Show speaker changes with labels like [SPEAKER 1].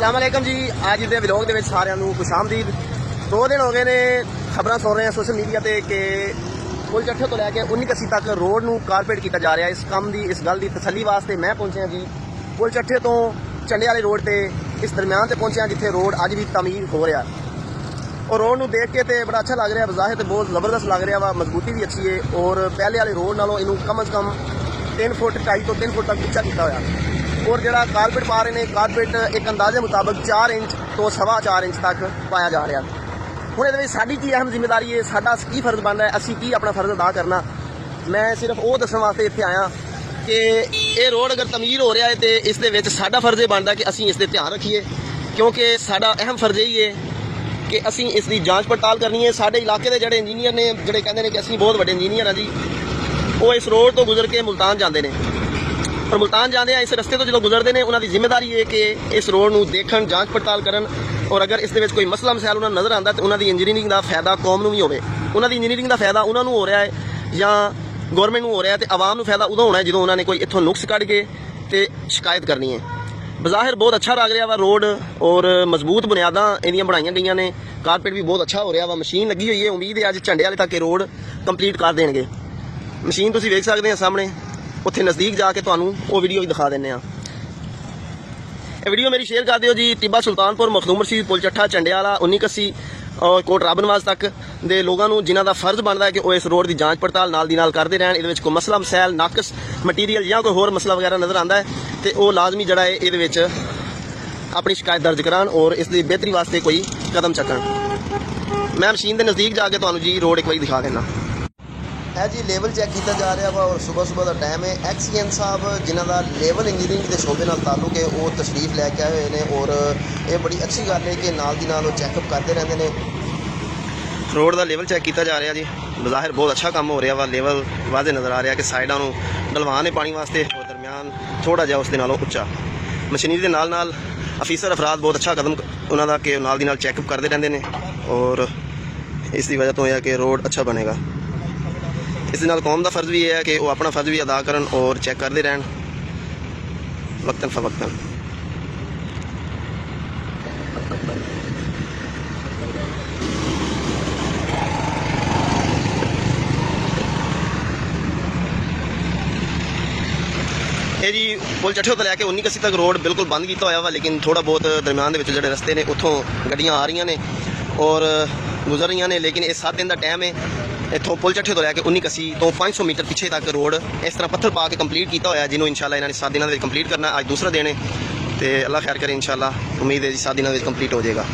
[SPEAKER 1] अस्सलामुअलैकुम जी। अज के व्लॉग के सारिਆਂ ਨੂੰ खुशामदीद। 2 दिन हो गए ने खबर सुन रहे हैं सोशल मीडिया ਤੇ कि पुल ਚੱਠੇ ਤੋਂ ਲੈ ਕੇ 19 ਕੱਸੀ तक रोड ਨੂੰ कारपेट किया जा रहा है। इस काम की इस गल की तसली वास्ते मैं पहुंचा जी पुल ਚੱਠੇ ਤੋਂ चंडे वाले रोड से इस दरम्यान से पहुंचा जिथे रोड अज भी तमीर हो रहा और रोड ਨੂੰ देख के तो बड़ा अच्छा लग रहा है। बज़ाहिर तो बहुत ज़बरदस्त लग रहा वा, मजबूती भी अच्छी है और पहले वाले रोड नालों इनू कम अज़ कम 3 फुट 2.5 तो 3 फुट तक उच्चा किया होया और जो कारपेट पा रहे हैं कारपेट एक अंदाजे मुताबिक 4 इंच तो 4.25 इंच तक पाया जा रहा। हुण इहदे विच साडी की अहम जिम्मेदारी है, साडा की फर्ज बनता है, असीं की अपना फर्ज अदा करना। मैं सिर्फ वो दस्सण वास्ते इत्थे आया कि ये रोड अगर तमीर हो रहा है तो इस दे विच साडा फर्ज ये बनता कि असीं इस दे ध्यान रखिए, क्योंकि साडा अहम फर्ज यही है कि असीं इसकी जांच पड़ताल करनी है। साडे इलाके के जिहड़े इंजीनियर ने जिहड़े कहंदे ने कि असीं बहुत वड्डे इंजीनियर हैं जी, वो इस रोड तो गुजर के मुल्तान जाते हैं और मुल्तान जाते हैं इस रस्ते तो जो गुजरते हैं उन्होंने जिम्मेदारी है कि इस रोड को देखन जांच पड़ताल करन और अगर इस दे कोई मसला मसैल उन्हें नज़र आता तो उन्होंने इंजीनियरिंग का फायदा कौम को भी हो, उन्होंने इंजीनियरिंग का फायदा उन्होंने हो रहा है या गौरमेंट हो रहा है तो आवाम को फायदा उदों होना है जो उन्होंने कोई इत्थों नुक्स कढ़ के तो शिकायत करनी है। बज़ाहिर बहुत अच्छा लग रहा वा रोड और मजबूत बुनियादां इहदियां बनाईयां गईयां ने, कारपेट भी बहुत अच्छा हो रहा वा, मशीन लगी हुई है। उम्मीद है अज झंडे वाले तक ये रोड कंप्लीट कर देंगे। मशीन तुसीं वेख सकते हैं सामने, उत्थे नज़दीक जाके तुहानूं वो वीडियो भी दिखा देने। ये वीडियो मेरी शेयर कर दिओ जी। टिब्बा सुल्तानपुर मखदूम रशीद पुल ਚੱਠਾ झंडे वाला 19 ਕੱਸੀ और कोट राबनवाज तक ਦੇ लोगों ਨੂੰ जिन्हां दा फर्ज बनता है कि वो इस रोड की जांच पड़ताल नाल दी नाल करते रहन। इहदे विच कोई मसला मसैल नाकस मटीरियल या कोई होर मसला वगैरह नज़र आता है तो वो लाजमी जड़ा है इहदे विच अपनी शिकायत दर्ज करान और इसकी बेहतरी वास्ते कोई कदम चुकन। मैं मशीन के नज़दीक जाके तुहानूं जी रोड एक बार दिखा देना है जी। लेवल चैक किया जा रहा वा और सुबह सुबह का टाइम है। एक्सीएन साहब जिन्हों का लेवल इंजीनियरिंग के शोबे नाल ताल्लुक है वो तशरीफ लैके आए हुए हैं और ये बड़ी अच्छी गल है कि नाल दी नाल चैकअप करते रहते हैं। रोड का लेवल चैक किया जा रहा जी। बज़ाहिर बहुत अच्छा काम हो रहा वा, लेवल वाजे नज़र आ रहा कि साइडों डलवान है पानी वास्ते और दरम्यान थोड़ा जहा उसके नालों उच्चा। मशीनरी के नाल नाल अफीसर अफराद बहुत अच्छा कदम उन्होंने के नाल दी नाल चैकअप करते रहते हैं और इसकी वजह तो यह कि रोड अच्छा बनेगा। इस नाल कौम का फर्ज भी है कि वो अपना फर्ज भी अदा करन और चैक करते रहन वक्तन फवक्तन। ये जी पुल ਚੱਠੇ ਤੋਂ ਲੈ के 19 ਕੱਸੀ तक रोड बिल्कुल बंद किया होया वा, लेकिन थोड़ा बहुत दरम्यान के जो रस्ते ने उतों गड्डियां आ रही ने और गुजर रही ने। लेकिन ये 7 दिन का टाइम है। इतों पुल ਚੱਠੇ ਤੋਂ ਲੈ के 19 ਕੱਸੀ तो 500 मीटर पिछे तक रोड इस तरह पत्थर पा के कंप्लीट किया होया, जिन्होंने इंशाल्लाह इन्होंने 7 दिनों में कंप्लीट करना। अज दूसरा दिन है तो अल्लाह खैर करे, इंशाल्लाह उम्मीद है जी 7 दिनों में कंप्लीट हो जाएगा।